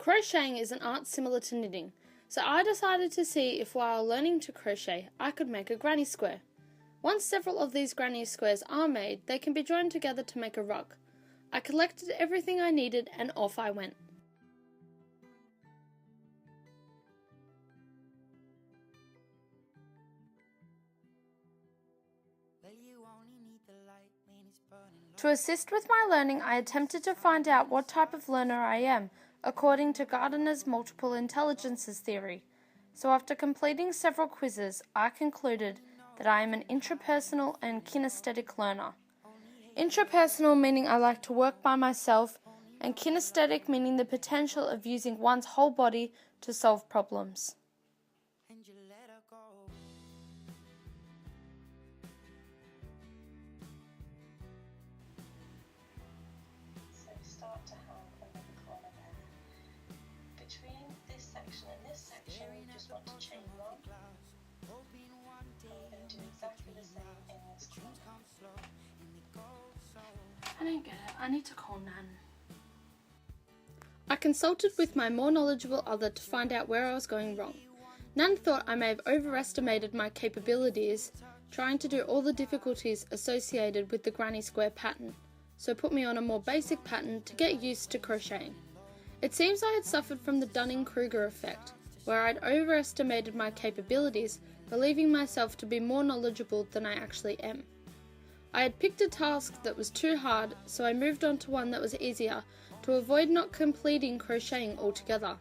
Crocheting is an art similar to knitting, so I decided to see if while learning to crochet I could make a granny square. Once several of these granny squares are made, they can be joined together to make a rug. I collected everything I needed and off I went. To assist with my learning, I attempted to find out what type of learner I am, according to Gardner's multiple intelligences theory. So after completing several quizzes, I concluded that I am an intrapersonal and kinesthetic learner. Intrapersonal meaning I like to work by myself, and kinesthetic meaning the potential of using one's whole body to solve problems. Start to have another corner there. Between this section and this section, you just want to chain one. And we're going to do exactly the same in this corner. I don't get it. I need to call Nan. I consulted with my more knowledgeable other to find out where I was going wrong. Nan thought I may have overestimated my capabilities trying to do all the difficulties associated with the granny square pattern, so put me on a more basic pattern to get used to crocheting. It seems I had suffered from the Dunning-Kruger effect, where I'd overestimated my capabilities, believing myself to be more knowledgeable than I actually am. I had picked a task that was too hard, so I moved on to one that was easier to avoid not completing crocheting altogether.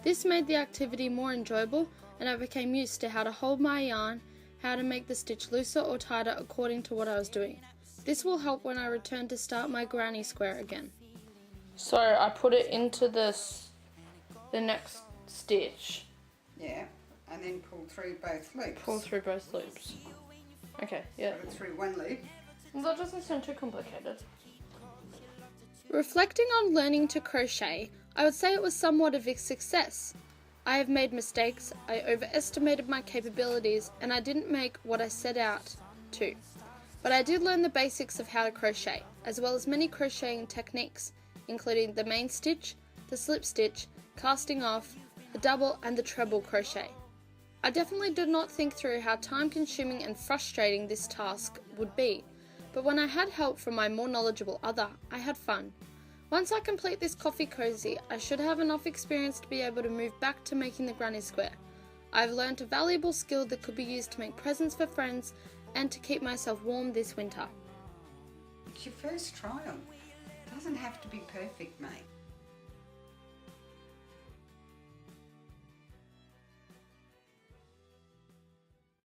This made the activity more enjoyable, and I became used to how to hold my yarn, how to make the stitch looser or tighter according to what I was doing. This will help when I return to start my granny square again. So I put it into the next stitch. Yeah, and then pull through both loops. Pull through both loops. Okay, yeah. Put it through one loop. That doesn't sound too complicated. Reflecting on learning to crochet, I would say it was somewhat of a success. I have made mistakes, I overestimated my capabilities, and I didn't make what I set out to. But I did learn the basics of how to crochet, as well as many crocheting techniques, including the main stitch, the slip stitch, casting off, the double and the treble crochet. I definitely did not think through how time-consuming and frustrating this task would be, but when I had help from my more knowledgeable other, I had fun. Once I complete this coffee cozy, I should have enough experience to be able to move back to making the granny square. I have learnt a valuable skill that could be used to make presents for friends and to keep myself warm this winter. It's your first trial. It doesn't have to be perfect.